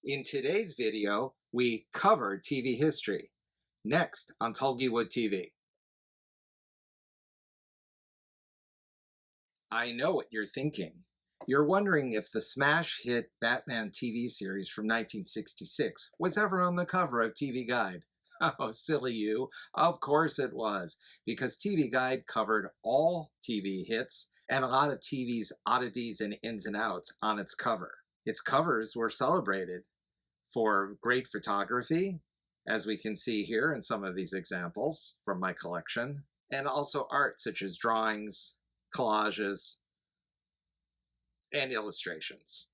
In today's video, we cover TV history. Next on Tulgey TV. I know what you're thinking. You're wondering if the smash hit Batman TV series from 1966 was ever on the cover of TV Guide. Oh, silly you. Of course it was, because TV Guide covered all TV hits and a lot of TV's oddities and ins and outs on its cover. Its covers were celebrated for great photography, as we can see here in some of these examples from my collection, and also art such as drawings, collages, and illustrations.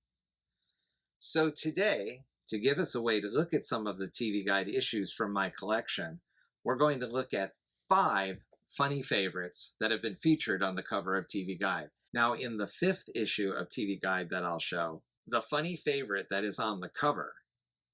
So today, to give us a way to look at some of the TV Guide issues from my collection, we're going to look at 5 funny favorites that have been featured on the cover of TV Guide. Now, in the 5th issue of TV Guide that I'll show, the funny favorite that is on the cover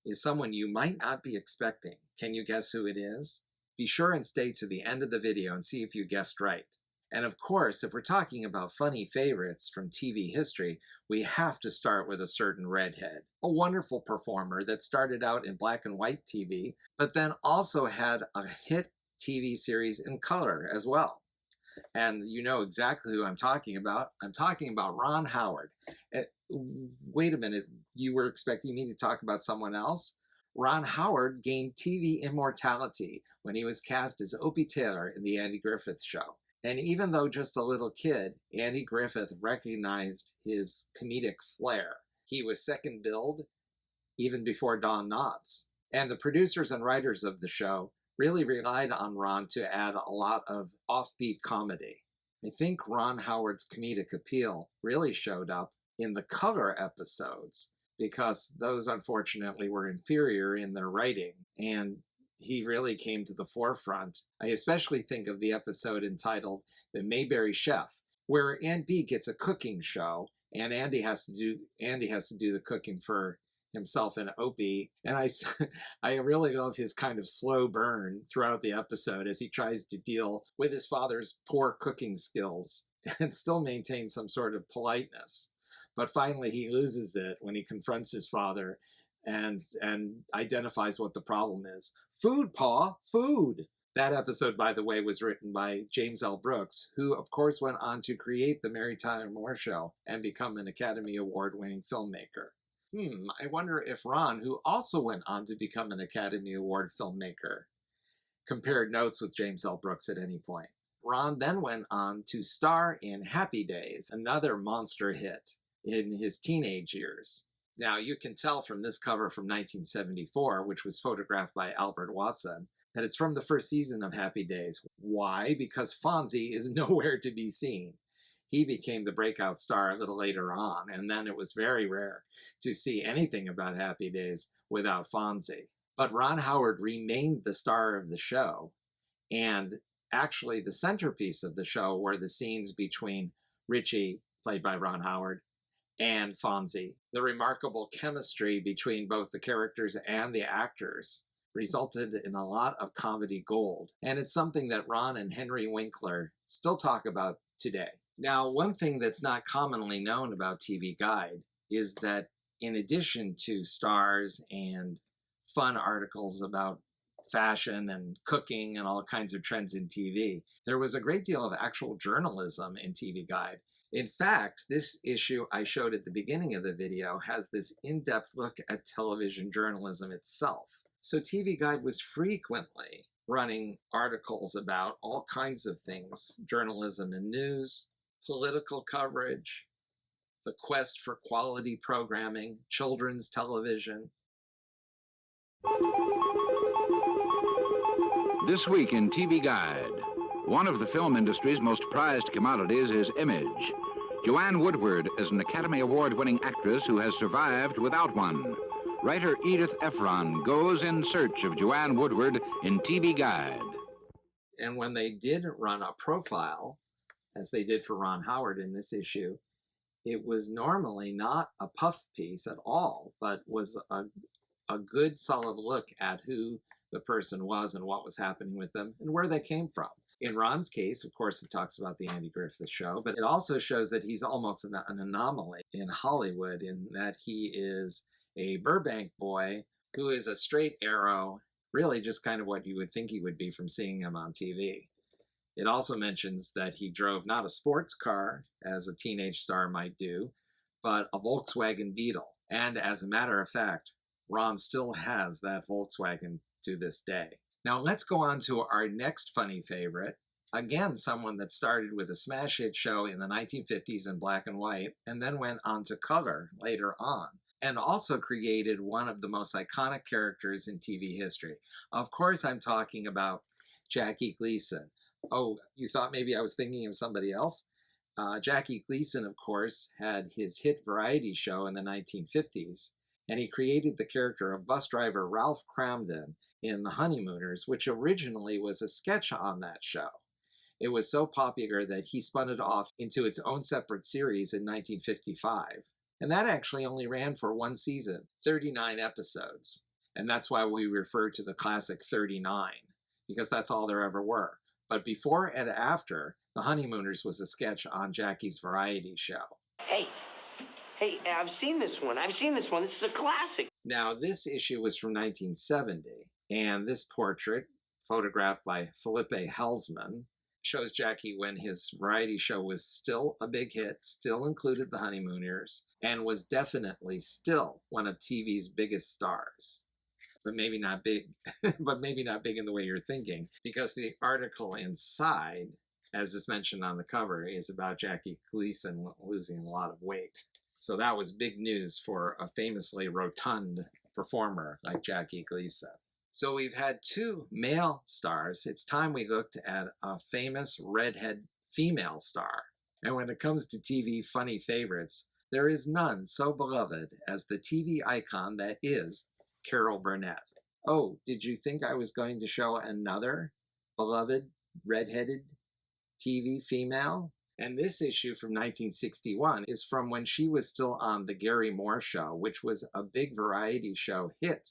is someone you might not be expecting. Can you guess who it is? Be sure and stay to the end of the video and see if you guessed right. And of course, if we're talking about funny favorites from TV history, we have to start with a certain redhead, a wonderful performer that started out in black and white TV, but then also had a hit TV series in color as well. And you know exactly who I'm talking about. I'm talking about Ron Howard. Wait a minute, you were expecting me to talk about someone else? Ron Howard gained TV immortality when he was cast as Opie Taylor in The Andy Griffith Show. And even though just a little kid, Andy Griffith recognized his comedic flair. He was second billed even before Don Knotts. And the producers and writers of the show really relied on Ron to add a lot of offbeat comedy. I think Ron Howard's comedic appeal really showed up in the color episodes, because those unfortunately were inferior in their writing, and he really came to the forefront. I especially think of the episode entitled The Mayberry Chef, where Aunt Bee gets a cooking show, and Andy has to do the cooking for himself and Opie. And I really love his kind of slow burn throughout the episode as he tries to deal with his father's poor cooking skills and still maintain some sort of politeness. But finally he loses it when he confronts his father and identifies what the problem is. Food, Pa, food! That episode, by the way, was written by James L. Brooks, who of course went on to create The Mary Tyler Moore Show and become an Academy Award-winning filmmaker. I wonder if Ron, who also went on to become an Academy Award filmmaker, compared notes with James L. Brooks at any point. Ron then went on to star in Happy Days, another monster hit in his teenage years. Now, you can tell from this cover from 1974, which was photographed by Albert Watson, that it's from the first season of Happy Days. Why? Because Fonzie is nowhere to be seen. He became the breakout star a little later on, and then it was very rare to see anything about Happy Days without Fonzie. But Ron Howard remained the star of the show, and actually the centerpiece of the show were the scenes between Richie, played by Ron Howard, and Fonzie. The remarkable chemistry between both the characters and the actors resulted in a lot of comedy gold, and it's something that Ron and Henry Winkler still talk about today. Now, one thing that's not commonly known about TV Guide is that in addition to stars and fun articles about fashion and cooking and all kinds of trends in TV, there was a great deal of actual journalism in TV Guide. In fact, this issue I showed at the beginning of the video has this in-depth look at television journalism itself. So TV Guide was frequently running articles about all kinds of things: journalism and news, political coverage, the quest for quality programming, children's television. This week in TV Guide, one of the film industry's most prized commodities is image. Joanne Woodward is an Academy Award-winning actress who has survived without one. Writer Edith Ephron goes in search of Joanne Woodward in TV Guide. And when they did run a profile, as they did for Ron Howard in this issue, it was normally not a puff piece at all, but was a good solid look at who the person was and what was happening with them and where they came from. In Ron's case, of course, it talks about the Andy Griffith Show, but it also shows that he's almost an anomaly in Hollywood in that he is a Burbank boy who is a straight arrow, really just kind of what you would think he would be from seeing him on TV. It also mentions that he drove not a sports car, as a teenage star might do, but a Volkswagen Beetle. And as a matter of fact, Ron still has that Volkswagen to this day. Now let's go on to our next funny favorite. Again, someone that started with a smash hit show in the 1950s in black and white, and then went on to color later on, and also created one of the most iconic characters in TV history. Of course, I'm talking about Jackie Gleason. Oh, you thought maybe I was thinking of somebody else? Jackie Gleason, of course, had his hit variety show in the 1950s, and he created the character of bus driver Ralph Cramden in The Honeymooners, which originally was a sketch on that show. It was so popular that he spun it off into its own separate series in 1955. And that actually only ran for one season, 39 episodes. And that's why we refer to the classic 39, because that's all there ever were. But before and after, The Honeymooners was a sketch on Jackie's variety show. Hey, I've seen this one. This is a classic. Now, this issue was from 1970, and this portrait, photographed by Philippe Halsman, shows Jackie when his variety show was still a big hit, still included The Honeymooners, and was definitely still one of TV's biggest stars. But maybe not big, but maybe not big in the way you're thinking, because the article inside, as is mentioned on the cover, is about Jackie Gleason losing a lot of weight. So that was big news for a famously rotund performer like Jackie Gleason. So we've had two male stars. It's time we looked at a famous redhead female star. And when it comes to TV funny favorites, there is none so beloved as the TV icon that is Carol Burnett. Oh, did you think I was going to show another beloved redheaded TV female? And this issue from 1961 is from when she was still on The Gary Moore Show, which was a big variety show hit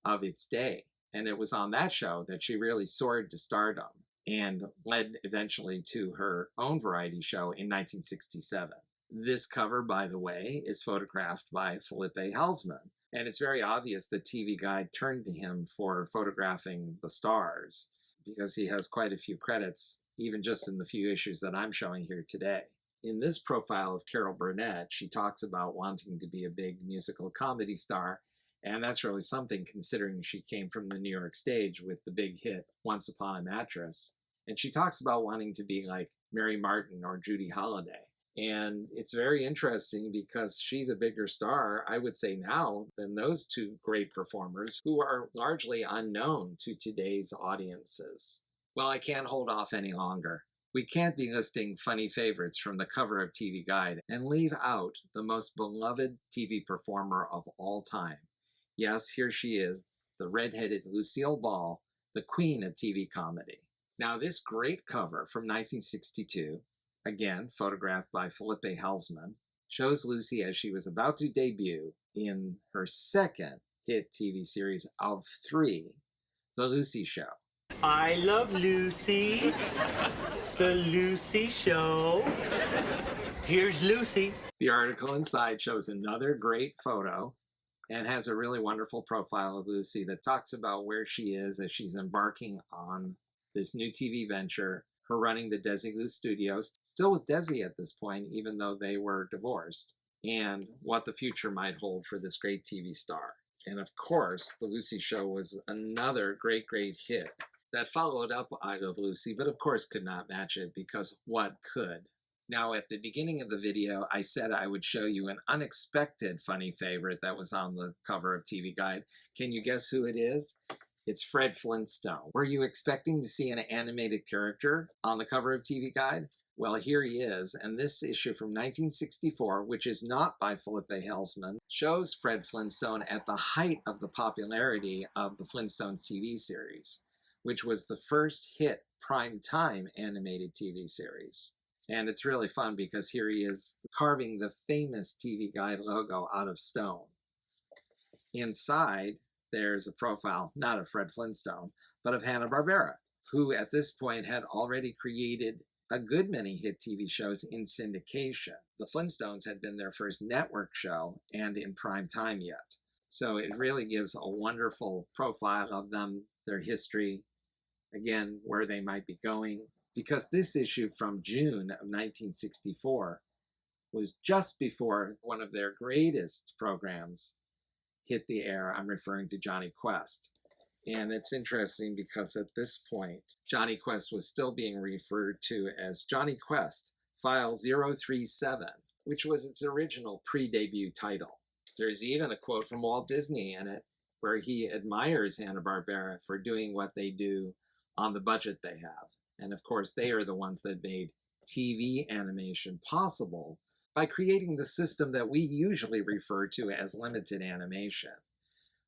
of its day. And it was on that show that she really soared to stardom and led eventually to her own variety show in 1967. This cover, by the way, is photographed by Philippe Halsman. And it's very obvious that TV Guide turned to him for photographing the stars, because he has quite a few credits, even just in the few issues that I'm showing here today. In this profile of Carol Burnett, she talks about wanting to be a big musical comedy star, and that's really something considering she came from the New York stage with the big hit Once Upon a Mattress. And she talks about wanting to be like Mary Martin or Judy Holliday. And it's very interesting because she's a bigger star, I would say now, than those two great performers who are largely unknown to today's audiences. Well, I can't hold off any longer. We can't be listing funny favorites from the cover of TV Guide and leave out the most beloved TV performer of all time. Yes, here she is, the red-headed Lucille Ball, the queen of TV comedy. Now, this great cover from 1962, again photographed by Philippe Halsman, shows Lucy as she was about to debut in her second hit TV series of three, The Lucy Show. I love Lucy. The Lucy Show. Here's Lucy. The article inside shows another great photo and has a really wonderful profile of Lucy that talks about where she is as she's embarking on this new TV venture, her running the Desigloo Studios, still with Desi at this point, even though they were divorced, and what the future might hold for this great TV star. And of course, The Lucy Show was another great, great hit that followed up I Love Lucy, but of course could not match it, because what could? Now, at the beginning of the video, I said I would show you an unexpected funny favorite that was on the cover of TV Guide. Can you guess who it is? It's Fred Flintstone. Were you expecting to see an animated character on the cover of TV Guide? Well, here he is, and this issue from 1964, which is not by Philippe Halsman, shows Fred Flintstone at the height of the popularity of the Flintstones TV series, which was the first hit prime-time animated TV series. And it's really fun because here he is carving the famous TV Guide logo out of stone. Inside, there's a profile, not of Fred Flintstone, but of Hanna-Barbera, who at this point had already created a good many hit TV shows in syndication. The Flintstones had been their first network show and in prime time yet. So it really gives a wonderful profile of them, their history, again, where they might be going. Because this issue from June of 1964 was just before one of their greatest programs hit the air. I'm referring to Johnny Quest. And it's interesting because at this point, Johnny Quest was still being referred to as Johnny Quest File 037, which was its original pre-debut title. There's even a quote from Walt Disney in it where he admires Hanna-Barbera for doing what they do on the budget they have. And of course, they are the ones that made TV animation possible by creating the system that we usually refer to as limited animation,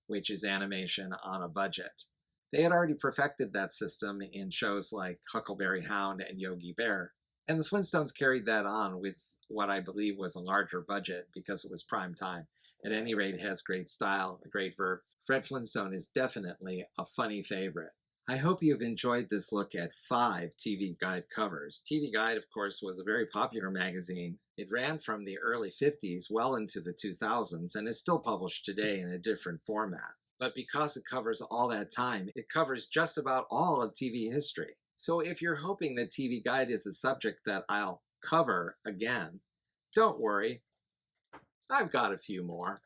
which is animation on a budget. They had already perfected that system in shows like Huckleberry Hound and Yogi Bear, and the Flintstones carried that on with what I believe was a larger budget because it was prime time. At any rate, it has great style, a great verb. Fred Flintstone is definitely a funny favorite. I hope you've enjoyed this look at 5 TV Guide covers. TV Guide, of course, was a very popular magazine. It ran from the early 50s well into the 2000s and is still published today in a different format. But because it covers all that time, it covers just about all of TV history. So if you're hoping that TV Guide is a subject that I'll cover again, don't worry. I've got a few more.